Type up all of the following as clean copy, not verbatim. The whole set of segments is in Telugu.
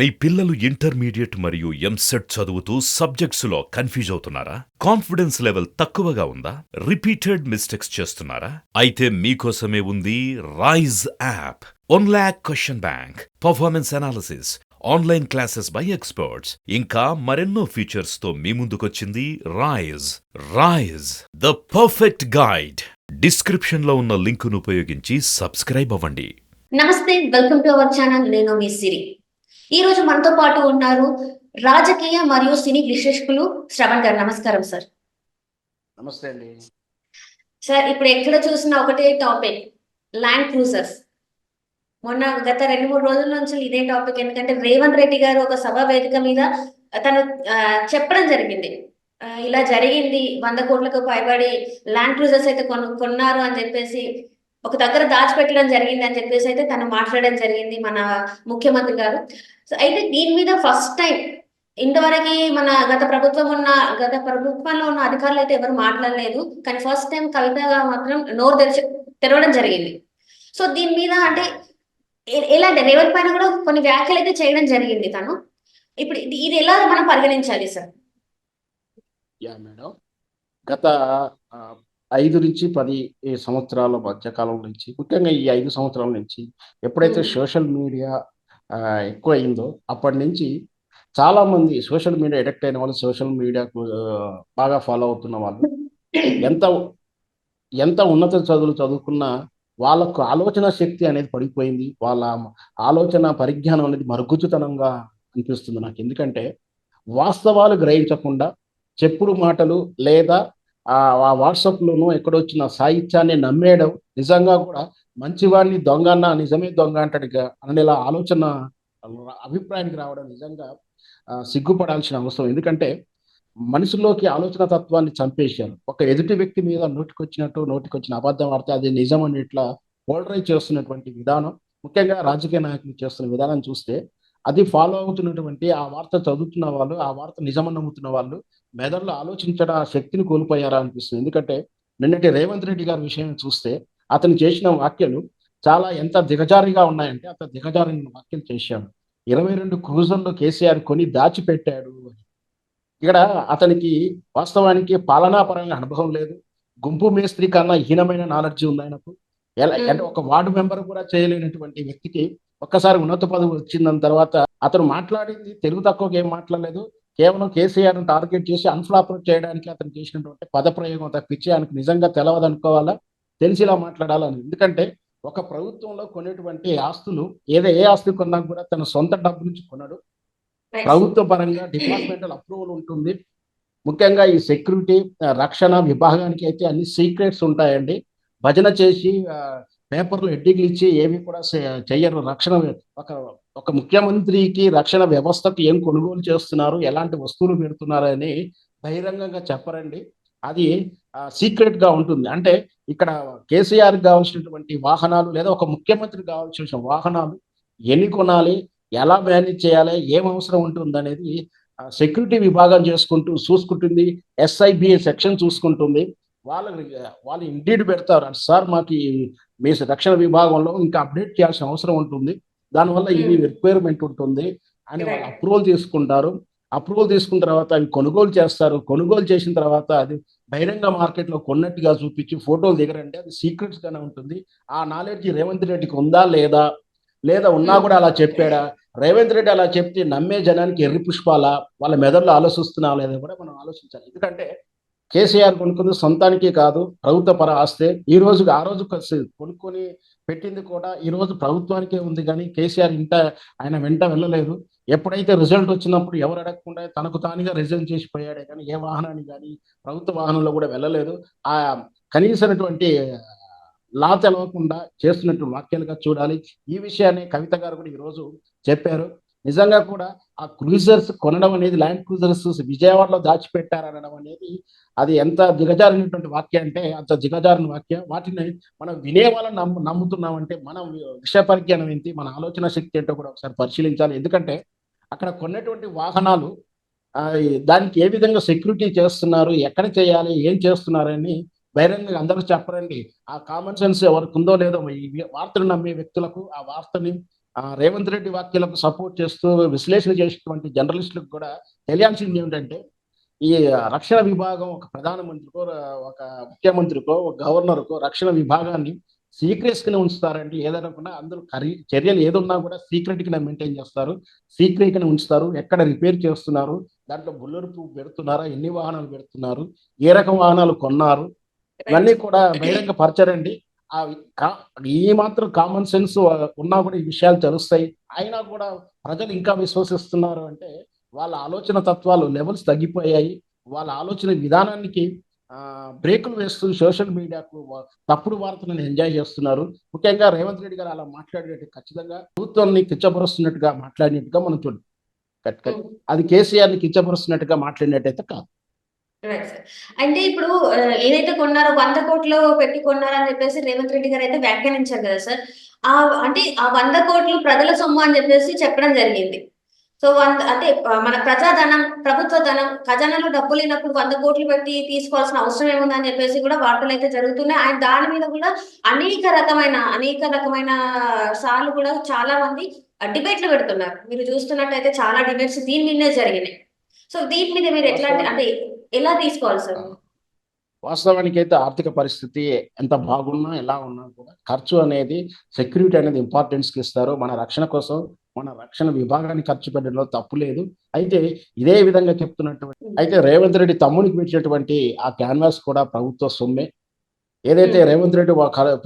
మీ పిల్లలు ఇంటర్మీడియట్ మరియు ఎంసెట్ చదువుతూ సబ్జెక్ట్స్లో కన్ఫ్యూజ్ అవుతున్నారా? కాన్ఫిడెన్స్ లెవెల్ తక్కువగా ఉందా? రిపీటెడ్ మిస్టేక్స్ చేస్తున్నారా? అయితే మీకోసమే ఉంది Rise app. 1 lakh question bank, performance analysis, online classes by experts, ఇంకా మరెన్నో ఫీచర్స్ తో మీ ముందుకొచ్చింది Rise. Rise, the perfect guide. Description లో ఉన్న లింకును ఉపయోగించి సబ్స్క్రైబ్ అవ్వండి. నమస్తే, వెల్కమ్ టు అవర్ ఛానల్. నేను మీ సిరి. ఈ రోజు మనతో పాటు ఉన్నారు రాజకీయ మరియు సినీ విశ్లేషకులు శ్రవణ్ గారు. నమస్కారం సార్. నమస్తే అండి సార్, ఇప్పుడు ఎక్కడ చూసినా ఒకటే టాపిక్, ల్యాండ్ క్రూజర్స్. మొన్న గత 2-3 రోజుల నుంచి ఇదే టాపిక్. ఎందుకంటే రేవంత్ రెడ్డి గారు ఒక సభా వేదిక మీద తను చెప్పడం జరిగింది, ఇలా జరిగింది, 100 కోట్లకు పైబడి ల్యాండ్ క్రూజర్స్ అయితే కొన్నారు అని చెప్పేసి, ఒక దగ్గర దాచిపెట్టడం జరిగింది అని చెప్పేసి అయితే తను మాట్లాడడం జరిగింది మన ముఖ్యమంత్రి గారు. సో అయితే దీని మీద ఫస్ట్ టైం ఇంతవరకు మన గత ప్రభుత్వంలో ఉన్న అధికారులు అయితే ఎవరు మాట్లాడలేదు. కానీ ఫస్ట్ టైం కవితగా మాత్రం నోరు తెరవడం జరిగింది. సో దీని మీద అంటే ఎలాంటి రేవంత్ పైన కూడా కొన్ని వ్యాఖ్యలు అయితే చేయడం జరిగింది తను. ఇప్పుడు ఇది ఎలా మనం పరిగణించాలి సార్? మేడం, గత 5 నుంచి 10 సంవత్సరాల మధ్యకాలం నుంచి, ముఖ్యంగా ఈ 5 సంవత్సరాల నుంచి ఎప్పుడైతే సోషల్ మీడియా ఎక్కువ అయిందో అప్పటి నుంచి చాలా మంది సోషల్ మీడియా ఎడిక్ట్ అయిన వాళ్ళు, సోషల్ మీడియాకు బాగా ఫాలో అవుతున్న వాళ్ళు, ఎంత ఎంత ఉన్నత చదువులు చదువుకున్నా వాళ్ళకు ఆలోచన శక్తి అనేది పడిపోయింది. వాళ్ళ ఆలోచన పరిజ్ఞానం అనేది మరుగుజ్జుతనంగా అనిపిస్తుంది నాకు. ఎందుకంటే వాస్తవాలు గ్రహించకుండా చెప్పుడు మాటలు లేదా ఆ వాట్సాప్లోనూ ఎక్కడొచ్చిన సాహిత్యాన్ని నమ్మేయడం, నిజంగా కూడా మంచివాడిని దొంగ అన్న నిజమే దొంగ అంటాడుగా అనేలా ఆలోచన అభిప్రాయానికి రావడం నిజంగా సిగ్గుపడాల్సిన అవసరం. ఎందుకంటే మనిషిలోకి ఆలోచన తత్వాన్ని చంపేశారు. ఒక ఎదుటి వ్యక్తి మీద నోటికొచ్చిన అబద్ధం ఆడితే అది నిజం అని ఇట్లా పోలరైజ్ చేస్తున్నటువంటి విధానం, ముఖ్యంగా రాజకీయ నాయకులు చేస్తున్న విధానం చూస్తే, అది ఫాలో అవుతున్నటువంటి, ఆ వార్త చదువుతున్న వాళ్ళు, ఆ వార్త నిజమని నమ్ముతున్న వాళ్ళు మెదడులో ఆలోచించడం ఆ శక్తిని కోల్పోయారా అనిపిస్తుంది. ఎందుకంటే నిన్నటి రేవంత్ రెడ్డి గారి విషయం చూస్తే అతను చేసిన వ్యాఖ్యలు చాలా ఎంత దిగజారిగా ఉన్నాయంటే అంత దిగజారిన వ్యాఖ్యలు చేశాడు. 22 క్రూజర్లు కేసీఆర్ కొని దాచిపెట్టాడు. ఇక్కడ అతనికి వాస్తవానికి పాలనాపరంగా అనుభవం లేదు. గుంపు మేస్త్రి కన్నా హీనమైన నాలెడ్జి ఉంది ఆయనకు. అంటే ఒక వార్డు మెంబర్ కూడా చేయలేనటువంటి వ్యక్తికి ఒక్కసారి ఉన్నత పదవి వచ్చిన తర్వాత అతను మాట్లాడింది తెలుగు తక్కువగా ఏం మాట్లాడలేదు. కేవలం కేసీఆర్ను టార్గెట్ చేసి అన్ఫ్లాపరేట్ చేయడానికి అతను చేసినటువంటి పదప్రయోగం తప్పించి ఆయనకు నిజంగా తెలవదు అనుకోవాలా, తెలిసిలా మాట్లాడాలని. ఎందుకంటే ఒక ప్రభుత్వంలో కొనేటువంటి ఆస్తులు ఏ ఆస్తి కొన్నా కూడా తన సొంత డబ్బు నుంచి కొనడు. ప్రభుత్వ పరంగా డిపార్ట్మెంటల్ అప్రూవల్ ఉంటుంది. ముఖ్యంగా ఈ సెక్యూరిటీ రక్షణ విభాగానికి అయితే అన్ని సీక్రెట్స్ ఉంటాయండి. భజన చేసి పేపర్లు హెడ్డింగ్లు ఇచ్చి ఏమి కూడా చెయ్యరు. రక్షణ ఒక ముఖ్యమంత్రికి రక్షణ వ్యవస్థకు ఏం కొనుగోలు చేస్తున్నారు, ఎలాంటి వస్తువులు పెడుతున్నారు అని బహిరంగంగా చెప్పరండి. అది సీక్రెట్ గా ఉంటుంది. అంటే ఇక్కడ కేసీఆర్ కావాల్సినటువంటి వాహనాలు లేదా ఒక ముఖ్యమంత్రికి కావాల్సిన వాహనాలు ఎన్ని కొనాలి, ఎలా మేనేజ్ చేయాలి, ఏం అవసరం ఉంటుంది అనేది సెక్యూరిటీ విభాగం చూసుకుంటుంది. SIBA సెక్షన్ చూసుకుంటుంది. వాళ్ళు ఇండీడ్ పెడతారు, సార్ మాకు మీ రక్షణ విభాగంలో ఇంకా అప్డేట్ చేయాల్సిన అవసరం ఉంటుంది, దానివల్ల ఇవి రిక్వైర్మెంట్ ఉంటుంది అని వాళ్ళు అప్రూవల్ తీసుకుంటారు. అప్రూవల్ తీసుకున్న తర్వాత అవి కొనుగోలు చేస్తారు. కొనుగోలు చేసిన తర్వాత అది బహిరంగ మార్కెట్లో కొన్నట్టుగా చూపించి ఫోటోలు దిగరంటే అది సీక్రెట్స్ గానే ఉంటుంది. ఆ నాలెడ్జ్ రేవంత్ రెడ్డికి ఉందా లేదా ఉన్నా కూడా అలా చెప్పాడా? రేవంత్ రెడ్డి అలా చెప్తే నమ్మే జనానికి ఎర్రి పుష్పాల వాళ్ళ మెదడులో ఆలోచిస్తున్నా లేదా కూడా మనం ఆలోచించాలి. ఎందుకంటే కేసీఆర్ కొనుక్కుంది సొంతానికి కాదు, ప్రభుత్వ పర ఆస్తే. ఆ రోజు కొనుక్కొని పెట్టింది కూడా ఈ రోజు ప్రభుత్వానికే ఉంది. కానీ కేసీఆర్ ఆయన వెంట వెళ్ళలేదు. ఎప్పుడైతే రిజల్ట్ వచ్చినప్పుడు ఎవరు అడగకుండా తనకు తానుగా రిజైన్ చేసి పోయాడే కానీ ఏ వాహనాన్ని కానీ ప్రభుత్వ వాహనంలో కూడా వెళ్ళలేదు. ఆ కనీసమైనటువంటి లా తెలవకుండా చేస్తున్నట్టు వాక్యాలుగా చూడాలి. ఈ విషయాన్ని కవిత గారు కూడా ఈరోజు చెప్పారు. నిజంగా కూడా ఆ క్రూజర్స్ కొనడం అనేది, ల్యాండ్ క్రూజర్స్ విజయవాడలో దాచిపెట్టారనడం అనేది అది ఎంత దిగజారినటువంటి వాక్యం అంటే అంత దిగజారిన వాక్యం. వాటిని మనం వినేవాళ్ళని నమ్ముతున్నామంటే మనం విషయ పరిజ్ఞానం ఏంటి, మన ఆలోచన శక్తి ఏంటో కూడా ఒకసారి పరిశీలించాలి. ఎందుకంటే అక్కడ కొన్నటువంటి వాహనాలు దానికి ఏ విధంగా సెక్యూరిటీ చేస్తున్నారు, ఎక్కడ చేయాలి, ఏం చేస్తున్నారని బహిరంగంగా అందరూ చెప్పరండి. ఆ కామన్ సెన్స్ ఎవరికి ఉందో లేదో ఈ వార్తను నమ్మే వ్యక్తులకు ఆ వార్తని రేవంత్ రెడ్డి వ్యాఖ్యలకు సపోర్ట్ చేస్తూ విశ్లేషణ చేసేటువంటి జర్నలిస్టులకు కూడా తెలియాల్సింది ఏమిటంటే ఈ రక్షణ విభాగం ఒక ప్రధానమంత్రికో ఒక ముఖ్యమంత్రికో ఒక గవర్నర్కో రక్షణ విభాగాన్ని సీక్రెట్స్ కింద ఉంచుతారండి. ఏదనుకున్నా అందులో చర్యలు ఏదున్నా కూడా సీక్రెట్ కింద మెయింటైన్ చేస్తారు, సీక్రెట్ కింద ఉంచుతారు. ఎక్కడ రిపేర్ చేస్తున్నారు, దాంట్లో బుల్లెట్ పెడుతున్నారా, ఎన్ని వాహనాలు పెడుతున్నారు, ఏ రకం వాహనాలు కొన్నారు, ఇవన్నీ కూడా బహిరంగపరచరండి. ఈ మాత్రం కామన్ సెన్స్ ఉన్నా కూడా ఈ విషయాలు తెలుస్తాయి. అయినా కూడా ప్రజలు ఇంకా విశ్వసిస్తున్నారు అంటే వాళ్ళ ఆలోచన తత్వాలు లెవెల్స్ తగ్గిపోయాయి. వాళ్ళ ఆలోచన విధానానికి బ్రేకులు వేస్తూ సోషల్ మీడియాకు తప్పుడు వార్తలను ఎంజాయ్ చేస్తున్నారు. ముఖ్యంగా రేవంత్ రెడ్డి గారు అలా మాట్లాడినట్టు ఖచ్చితంగా ప్రభుత్వాన్ని కిచ్చపరుస్తున్నట్టుగా మాట్లాడినట్టుగా మనం చూడండి. అది కేసీఆర్ ని కిచ్చపరుస్తున్నట్టుగా మాట్లాడినట్టయితే కాదు. Right sir. అంటే ఇప్పుడు ఏదైతే కొన్నారో 100 కోట్లు పెట్టి కొన్నారని చెప్పేసి రేవంత్ రెడ్డి గారు అయితే వ్యాఖ్యానించారు కదా సార్. అంటే ఆ 100 కోట్లు ప్రజల సొమ్ము అని చెప్పేసి చెప్పడం జరిగింది. సో అంటే మన ప్రజాధనం, ప్రభుత్వ ధనం, ఖజానాలో డబ్బు లేనప్పుడు 100 కోట్లు పెట్టి తీసుకోవాల్సిన అవసరం ఏముందని చెప్పేసి కూడా వార్తలు అయితే జరుగుతున్నాయి. ఆయన దాని మీద కూడా అనేక రకమైన సార్లు కూడా చాలా మంది డిబేట్లు పెడుతున్నారు. మీరు చూస్తున్నట్టయితే చాలా డిబేట్స్ దీని మీదనే జరిగినాయి. సో దీని మీద మీరు అంటే ఎలా తీసుకోవాలి సార్? వాస్తవానికి అయితే ఆర్థిక పరిస్థితి ఎంత బాగున్నా ఎలా ఉన్నా కూడా ఖర్చు అనేది సెక్యూరిటీ అనేది ఇంపార్టెన్స్ ఇస్తారు. మన రక్షణ కోసం మన రక్షణ విభాగాన్ని ఖర్చు పెట్టడంలో తప్పు లేదు. అయితే ఇదే విధంగా చెప్తున్నటువంటి అయితే రేవంత్ రెడ్డి తమ్మునికి పెట్టినటువంటి ఆ క్యాన్వాస్ కూడా ప్రభుత్వ సొమ్మే. ఏదైతే రేవంత్ రెడ్డి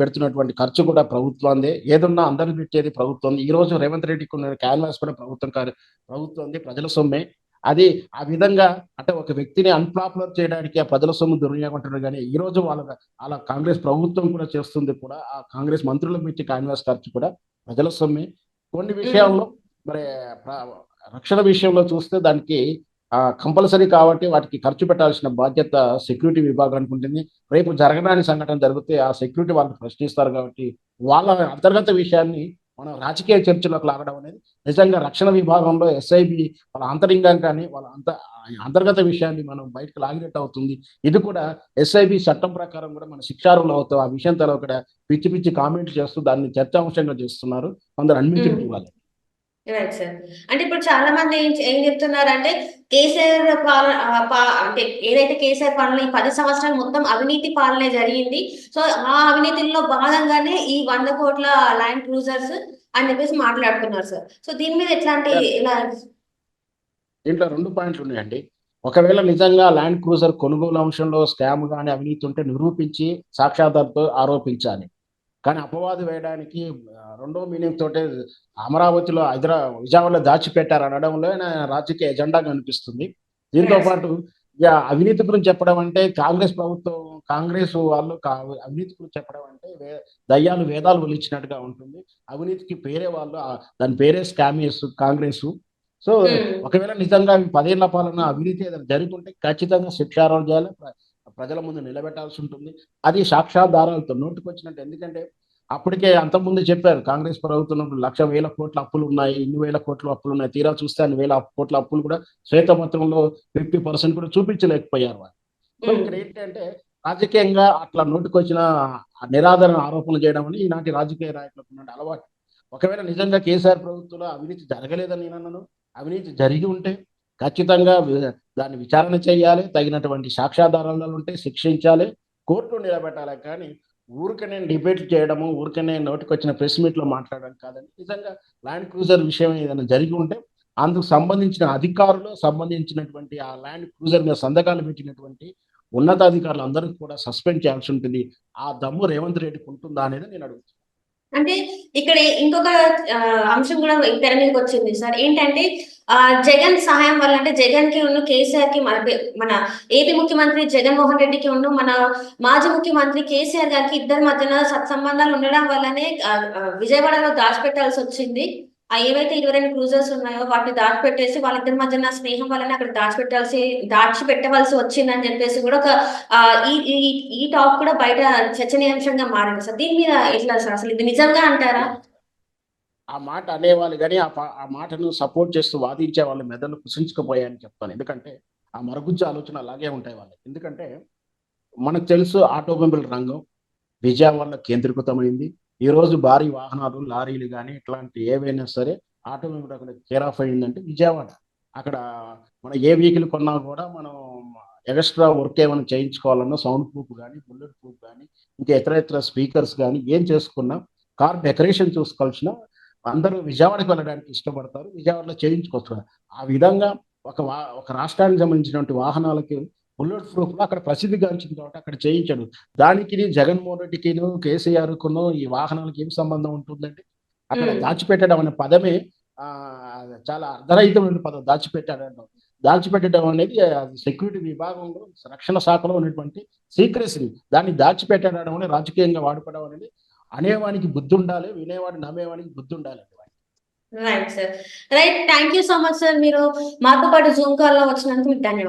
పెడుతున్నటువంటి ఖర్చు కూడా ప్రభుత్వందే. ఏదున్నా అందరికి పెట్టేది ప్రభుత్వం. ఈ రోజు రేవంత్ రెడ్డికి ఉన్న క్యాన్వాస్ కూడా ప్రభుత్వంది, ప్రజల సొమ్మే. అది ఆ విధంగా అంటే ఒక వ్యక్తిని అన్పాపులర్ చేయడానికి ఆ ప్రజల సొమ్ము దుర్వినియోగం కానీ ఈ రోజు వాళ్ళ కాంగ్రెస్ ప్రభుత్వం కూడా చేస్తుంది కూడా ఆ కాంగ్రెస్ మంత్రులకు పెట్టి కాన్వాస్ ఖర్చు కూడా ప్రజల సొమ్మే. కొన్ని విషయాల్లో మరి రక్షణ విషయంలో చూస్తే దానికి కంపల్సరీ కాబట్టి వాటికి ఖర్చు పెట్టాల్సిన బాధ్యత సెక్యూరిటీ విభాగానికి ఉంటుంది. రేపు జరగడానికి సంఘటన జరిగితే ఆ సెక్యూరిటీ వాళ్ళని ప్రశ్నిస్తారు కాబట్టి వాళ్ళ అంతర్గత విషయాన్ని మనం రాజకీయ చర్చలోకి లాగడం అనేది నిజంగా రక్షణ విభాగంలో ఎస్ఐబి వాళ్ళ ఆంతరింగం కానీ వాళ్ళ అంతర్గత విషయాన్ని మనం బయటకు లాగినట్టు అవుతుంది. ఇది కూడా ఎస్ఐబి చట్టం ప్రకారం కూడా మన శిక్షార్హులు అవుతాం. ఆ విషయం తల కూడా పిచ్చి పిచ్చి కామెంట్లు చేస్తూ దాన్ని చర్చాంశంగా చేస్తున్నారు కొందరు అడ్మినిస్ట్రేటివ్ వాళ్ళు. Right sir. అంటే ఇప్పుడు చాలా మంది ఏం చెప్తున్నారంటే కేసీఆర్ అంటే ఏదైతే కేసీఆర్ పాలన ఈ 10 సంవత్సరాలు మొత్తం అవినీతి పాలనే జరిగింది. సో ఆ అవినీతిలో భాగంగానే ఈ 100 కోట్ల ల్యాండ్ క్రూజర్స్ అని చెప్పేసి మాట్లాడుతున్నారు సార్. సో దీని మీద ఎలా? దీంట్లో 2 పాయింట్లు ఉన్నాయండి. ఒకవేళ నిజంగా ల్యాండ్ క్రూజర్ కొనుగోలు అంశంలో స్కామ్ కానీ అవినీతి ఉంటే నిరూపించి సాక్ష్యాధారంతో ఆరోపించాలి. కానీ అపవాదు వేయడానికి రెండో మీనింగ్ తోటే అమరావతిలో విజయవాడలో దాచిపెట్టారు అనడంలో రాజకీయ ఎజెండా కనిపిస్తుంది. దీంతో పాటు అవినీతి గురించి చెప్పడం అంటే కాంగ్రెస్ వాళ్ళు అవినీతి గురించి చెప్పడం అంటే దయ్యాలు వేదాలు వలిచినట్టుగా ఉంటుంది. అవినీతికి పేరే వాళ్ళు దాని పేరే స్కామేస్ కాంగ్రెస్. సో ఒకవేళ నిజంగా 10 ఏళ్ల పాలన అవినీతి ఏదైనా జరుగుతుంటే ఖచ్చితంగా శిక్షార్హులు చేయాలి, ప్రజల ముందు నిలబెట్టాల్సి ఉంటుంది. అది సాక్ష్యాధారాలతో నోటుకొచ్చినట్టు. ఎందుకంటే అప్పటికే అంతకుముందు చెప్పారు కాంగ్రెస్ ప్రభుత్వం 1,00,000 కోట్ల అప్పులు ఉన్నాయి, ఇన్ని వేల కోట్ల అప్పులు ఉన్నాయి. తీరా చూస్తే అన్ని వేల కోట్ల అప్పులు కూడా శ్వేతపత్రంలో 50% కూడా చూపించలేకపోయారు వాళ్ళు. సో ఇక్కడ ఏంటంటే రాజకీయంగా అట్లా నోటుకొచ్చిన నిరాదరణ ఆరోపణలు చేయడం అని ఈనాటి రాజకీయ నాయకులకు ఉన్న అలవాటు. ఒకవేళ నిజంగా కేసీఆర్ ప్రభుత్వంలో అవినీతి జరగలేదని నేను అన్నాను. అవినీతి జరిగి ఉంటే ఖచ్చితంగా దాన్ని విచారణ చేయాలి, తగినటువంటి సాక్ష్యాధారాలు ఉంటే శిక్షించాలి, కోర్టు నిలబెట్టాలి. కానీ ఊరికనే డిబేట్ చేయడము, ఊరికనే నోటికొచ్చిన ప్రెస్ మీట్ లో మాట్లాడడం కాదని నిజంగా ల్యాండ్ క్రూజర్ విషయం ఏదైనా జరిగి ఉంటే అందుకు సంబంధించిన అధికారులు సంబంధించినటువంటి ఆ ల్యాండ్ క్రూజర్ మీద సంతకాలు పెట్టినటువంటి ఉన్నతాధికారులు అందరికీ కూడా సస్పెండ్ చేయాల్సి ఉంటుంది. ఆ దమ్ము రేవంత్ రెడ్డికి ఉంటుందా అనేది నేను అడుగుతున్నాను. అంటే ఇక్కడ ఇంకొక అంశం కూడా తెర మీదకి వచ్చింది సార్. ఏంటంటే జగన్ సహాయం వల్ల, అంటే జగన్ కి ఉన్న కేసీఆర్ కి మన ఏపీ ముఖ్యమంత్రి జగన్మోహన్ రెడ్డికి ఉన్న మన మాజీ ముఖ్యమంత్రి కేసీఆర్ గారికి ఇద్దరి మధ్యన సత్సంబంధాలు ఉండడం వల్లనే విజయవాడలో దాచిపెట్టాల్సి వచ్చింది. ఏవైతే 22 క్రూజర్స్ ఉన్నాయో వాటిని దాచిపెట్టేసి వాళ్ళిద్దరి మధ్యన స్నేహం వల్లనే అక్కడ దాచిపెట్టవలసి వచ్చిందని చెప్పేసి కూడా ఒక ఈ టాక్ కూడా బయట చర్చనీయాంశంగా మారింది సార్. దీని మీద ఎట్లా సార్, అసలు ఇది నిజంగా అంటారా? ఆ మాట అనేవాళ్ళు కానీ ఆ మాటను సపోర్ట్ చేస్తూ వాదించే వాళ్ళ మెదళ్ళు కుసించుకుపోయాయని చెప్తాను. ఎందుకంటే ఆ మరుగుజ్జు ఆలోచన అలాగే ఉంటాయి వాళ్ళు. ఎందుకంటే మనకు తెలుసు ఆటోమొబైల్ రంగం విజయవాడలో కేంద్రీకృతమైంది. ఈ రోజు భారీ వాహనాలు, లారీలు కానీ ఇట్లాంటి ఏవైనా సరే ఆటోమేటిక్ అక్కడ కేర్ ఆఫ్ అయిందంటే విజయవాడ. అక్కడ మనం ఏ వెహికల్ కొన్నా కూడా మనం ఎక్స్ట్రా వర్క్ ఏమైనా చేయించుకోవాలన్నా సౌండ్ ప్రూఫ్ కానీ, బుల్లెట్ ప్రూఫ్ కానీ, ఇంకా ఇతర స్పీకర్స్ కానీ ఏం చేసుకున్నా, కార్ డెకరేషన్ చూసుకోవాల్సిన అందరూ విజయవాడకి వెళ్ళడానికి ఇష్టపడతారు. విజయవాడలో చేయించుకోవచ్చు. ఆ విధంగా ఒక రాష్ట్రానికి సంబంధించినటువంటి వాహనాలకి బుల్లెట్ ప్రూఫ్‌లో అక్కడ ప్రసిద్ధిగాంచింది కాబట్టి అక్కడ చేయించాడు. దానికిని జగన్మోహన్ రెడ్డికిను, కేసీఆర్‌కును ఈ వాహనాలకి ఏం సంబంధం ఉంటుందండి? అక్కడ ఉమ్. దాచిపెట్టడం అనే పదమే చాలా అర్ధరహితమైన పదం దాచిపెట్టాడనడం. దాచిపెట్టడం అనేది అది సెక్యూరిటీ విభాగంలో, రక్షణ శాఖలో ఉన్నటువంటి సీక్రెసీ. దాన్ని దాచిపెట్టడం అనేది రాజకీయంగా వాడుకోవడం అనేది అనేవానికి బుద్ధుండాలి. వినేవాడు నమ్మేవానికి బుద్ధుండాలండి. Right sir. Right. Thank you so much sir. మీరు మాతో పాటు జూమ్ కాల్ లో వచ్చినందుకు మీకు ధన్యవాదాలు.